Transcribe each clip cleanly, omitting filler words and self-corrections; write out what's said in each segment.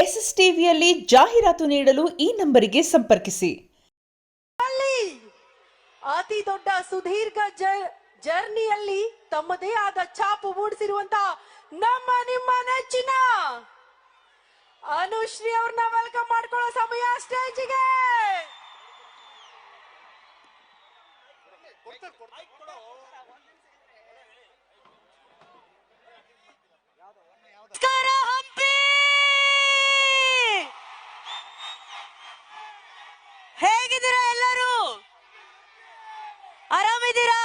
S S ಟಿವಿಯಲ್ಲಿ ಜಾಹೀರಾತು ನೀಡಲು ಈ ನಂಬರಿಗೆ ಸಂಪರ್ಕಿಸಿ. ಅತಿ ದೊಡ್ಡ ಸುದೀರ್ಘ ಜರ್ನಿಯಲ್ಲಿ ತಮ್ಮದೇ ಆದ ಛಾಪು ಮೂಡಿಸಿರುವಂತಹ ನಿಮ್ಮ ನೆಚ್ಚಿನ ಅನುಶ್ರೀ ಅವ್ರನ್ನ ವೆಲ್ಕಮ್ ಮಾಡ್ಕೊಳ್ಳೋ ಸಮಯ ಸ್ಟೇಜಿಗೆ. ಹೇಗಿದ್ದೀರಾ ಎಲ್ಲರೂ? ಆರಾಮಿದ್ದೀರಾ?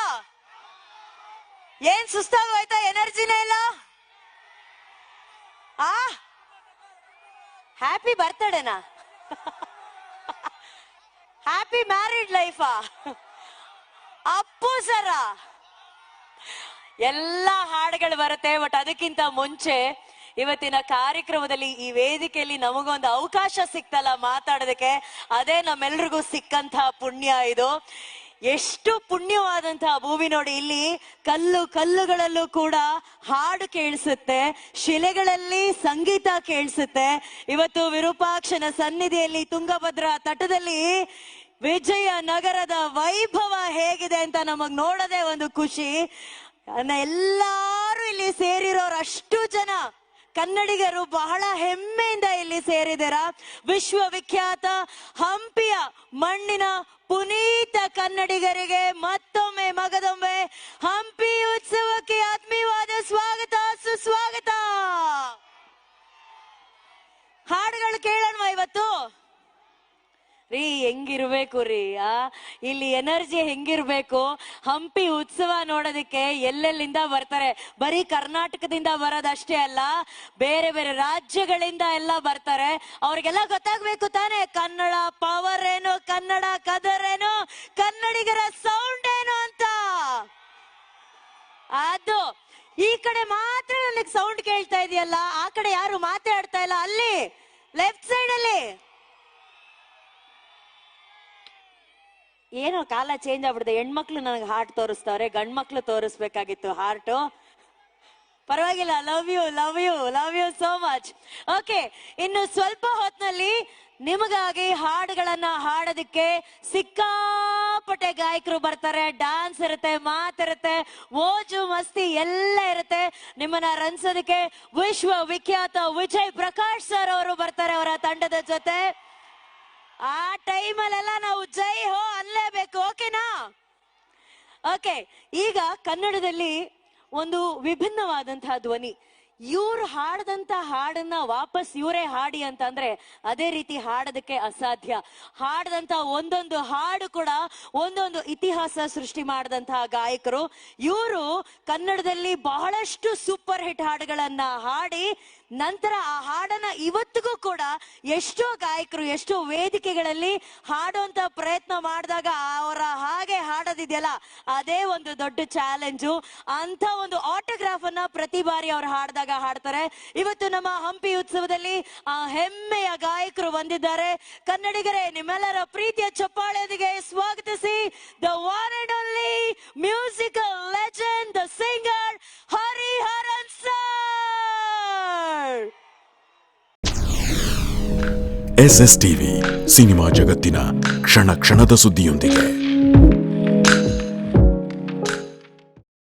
ಏನ್ ಸುಸ್ತಾಗೋಯ್ತಾ? ಎನರ್ಜಿನೇ ಇಲ್ಲ? ಹ್ಯಾಪಿ ಬರ್ತ್ಡೇನಾ? ಹ್ಯಾಪಿ ಮ್ಯಾರಿಡ್ ಲೈಫಾ? ಅಪ್ಪು ಸರ ಎಲ್ಲ ಹಾಡುಗಳು ಬರುತ್ತೆ. ಬಟ್ ಅದಕ್ಕಿಂತ ಮುಂಚೆ ಇವತ್ತಿನ ಕಾರ್ಯಕ್ರಮದಲ್ಲಿ ಈ ವೇದಿಕೆಯಲ್ಲಿ ನಮಗೊಂದು ಅವಕಾಶ ಸಿಕ್ತಲ್ಲ ಮಾತಾಡೋದಕ್ಕೆ, ಅದೇ ನಮ್ಮೆಲ್ರಿಗೂ ಸಿಕ್ಕಂತಹ ಪುಣ್ಯ. ಇದು ಎಷ್ಟು ಪುಣ್ಯವಾದಂತಹ ಭೂಮಿ ನೋಡಿ. ಇಲ್ಲಿ ಕಲ್ಲುಗಳಲ್ಲೂ ಕೂಡ ಹಾಡು ಕೇಳಿಸುತ್ತೆ, ಶಿಲೆಗಳಲ್ಲಿ ಸಂಗೀತ ಕೇಳಿಸುತ್ತೆ. ಇವತ್ತು ವಿರೂಪಾಕ್ಷನ ಸನ್ನಿಧಿಯಲ್ಲಿ ತುಂಗಭದ್ರಾ ತಟದಲ್ಲಿ ವಿಜಯನಗರದ ವೈಭವ ಹೇಗಿದೆ ಅಂತ ನಮಗ್ ನೋಡೋದೇ ಒಂದು ಖುಷಿ. ಎಲ್ಲಾರು ಇಲ್ಲಿ ಸೇರಿರೋರು ಅಷ್ಟು ಜನ ಕನ್ನಡಿಗರು ಬಹಳ ಹೆಮ್ಮೆಯಿಂದ ಇಲ್ಲಿ ಸೇರಿದಾರ. ವಿಶ್ವವಿಖ್ಯಾತ ಹಂಪಿಯ ಮಣ್ಣಿನ ಪುನೀತ ಕನ್ನಡಿಗರಿಗೆ ಮತ್ತೊಮ್ಮೆ ಮಗದೊಮ್ಮೆ ಹಂಪಿ ಉತ್ಸವಕ್ಕೆ ಆತ್ಮೀಯವಾದ ಸ್ವಾಗತ, ಸುಸ್ವಾಗತ. ಹಾಡುಗಳು ಕೇಳೋಣ ಇವತ್ತು ರೀ. ಹೆಂಗಿರ್ಬೇಕು ರೀ ಇಲ್ಲಿ ಎನರ್ಜಿ ಹೆಂಗಿರ್ಬೇಕು? ಹಂಪಿ ಉತ್ಸವ ನೋಡೋದಕ್ಕೆ ಎಲ್ಲೆಲ್ಲಿಂದ ಬರ್ತಾರೆ. ಬರೀ ಕರ್ನಾಟಕದಿಂದ ಬರೋದಷ್ಟೇ ಅಲ್ಲ, ಬೇರೆ ಬೇರೆ ರಾಜ್ಯಗಳಿಂದ ಎಲ್ಲ ಬರ್ತಾರೆ. ಅವ್ರಿಗೆಲ್ಲ ಗೊತ್ತಾಗ್ಬೇಕು ತಾನೆ ಕನ್ನಡ ಪವರ್ ಏನು, ಕನ್ನಡ ಕದರ್ ಏನು, ಕನ್ನಡಿಗರ ಸೌಂಡ್ ಏನು ಅಂತ. ಅದು ಈ ಕಡೆ ಮಾತ್ರ ನನಗೆ ಸೌಂಡ್ ಕೇಳ್ತಾ ಇದೆಯಲ್ಲ, ಆ ಕಡೆ ಯಾರು ಮಾತಾಡ್ತಾ ಇಲ್ಲ. ಅಲ್ಲಿ ಲೆಫ್ಟ್ ಸೈಡ್ ಅಲ್ಲಿ ಏನೋ ಕಾಲ ಚೇಂಜ್ ಆಗ್ಬಿಡುತ್ತೆ. ಹೆಣ್ಮಕ್ಳು ನನಗೆ ಹಾರ್ಟ್ ತೋರಿಸ್ತಾವ್ರೆ, ಗಂಡ್ ಮಕ್ಳು ತೋರಿಸ್ಬೇಕಾಗಿತ್ತು ಹಾರ್ಟು. ಪರವಾಗಿಲ್ಲ. Love you love you love you so much. Okay, ಇನ್ನು ಸ್ವಲ್ಪ ಹೊತ್ತಿನಲ್ಲಿ ನಿಮಗಾಗಿ ಹಾಡುಗಳನ್ನ ಹಾಡೋದಕ್ಕೆ ಸಿಕ್ಕಾಪಟ್ಟೆ ಗಾಯಕರು ಬರ್ತಾರೆ. ಡ್ಯಾನ್ಸ್ ಇರುತ್ತೆ, ಮಾತಿರುತ್ತೆ, ಮೋಜು ಮಸ್ತಿ ಎಲ್ಲ ಇರುತ್ತೆ. ನಿಮ್ಮನ್ನ ರಂಜಿಸೋದಕ್ಕೆ ವಿಶ್ವವಿಖ್ಯಾತ ವಿಜಯ್ ಪ್ರಕಾಶ್ ಸರ್ ಅವರು ಬರ್ತಾರೆ ಅವರ ತಂಡದ ಜೊತೆ. ಆ ಟೈಮಲ್ಲೆಲ್ಲ ನಾವು ಜೈ ಹೋ ಅನ್ಲೇಬೇಕು. ಓಕೆನಾ? ಓಕೆ, ಈಗ ಕನ್ನಡದಲ್ಲಿ ಒಂದು ವಿಭಿನ್ನವಾದಂತಹ ಧ್ವನಿ. ಇವ್ರು ಹಾಡದಂತ ಹಾಡನ್ನ ವಾಪಸ್ ಇವರೇ ಹಾಡಿ ಅಂತಂದ್ರೆ ಅದೇ ರೀತಿ ಹಾಡೋದಕ್ಕೆ ಅಸಾಧ್ಯ. ಹಾಡದಂತ ಒಂದೊಂದು ಹಾಡು ಕೂಡ ಒಂದೊಂದು ಇತಿಹಾಸ ಸೃಷ್ಟಿ ಮಾಡಿದಂತಹ ಗಾಯಕರು ಇವರು. ಕನ್ನಡದಲ್ಲಿ ಬಹಳಷ್ಟು ಸೂಪರ್ ಹಿಟ್ ಹಾಡುಗಳನ್ನ ಹಾಡಿ ನಂತರ ಆ ಹಾಡನ್ನ ಇವತ್ತಿಗೂ ಕೂಡ ಎಷ್ಟೋ ಗಾಯಕರು ಎಷ್ಟೋ ವೇದಿಕೆಗಳಲ್ಲಿ ಹಾಡುವಂತ ಪ್ರಯತ್ನ ಮಾಡಿದಾಗ ಅವರ ಹಾಗೆ ಹಾಡೋದಿದೆಯಲ್ಲ, ಅದೇ ಒಂದು ದೊಡ್ಡ ಚಾಲೆಂಜು. ಅಂತ ಒಂದು ಆಟೋಗ್ರಾಫ್ ಅನ್ನ ಪ್ರತಿ ಬಾರಿ ಅವ್ರು ಹಾಡಿದಾಗ ಹಾಡ್ತಾರೆ. ಇವತ್ತು ನಮ್ಮ ಹಂಪಿ ಉತ್ಸವದಲ್ಲಿ ಆ ಹೆಮ್ಮೆಯ ಗಾಯಕರು ಬಂದಿದ್ದಾರೆ. ಕನ್ನಡಿಗರೇ, ನಿಮ್ಮೆಲ್ಲರ ಪ್ರೀತಿಯ ಚಪ್ಪಾಳೆಯೊಂದಿಗೆ ಸ್ವಾಗತಿಸಿ the one and only musical legend, the singer Hariharan sir. SS TV cinema ಜಗತ್ತಿನ ಕ್ಷಣ ಕ್ಷಣದ ಸುದ್ದಿಯೊಂದಿಗೆ.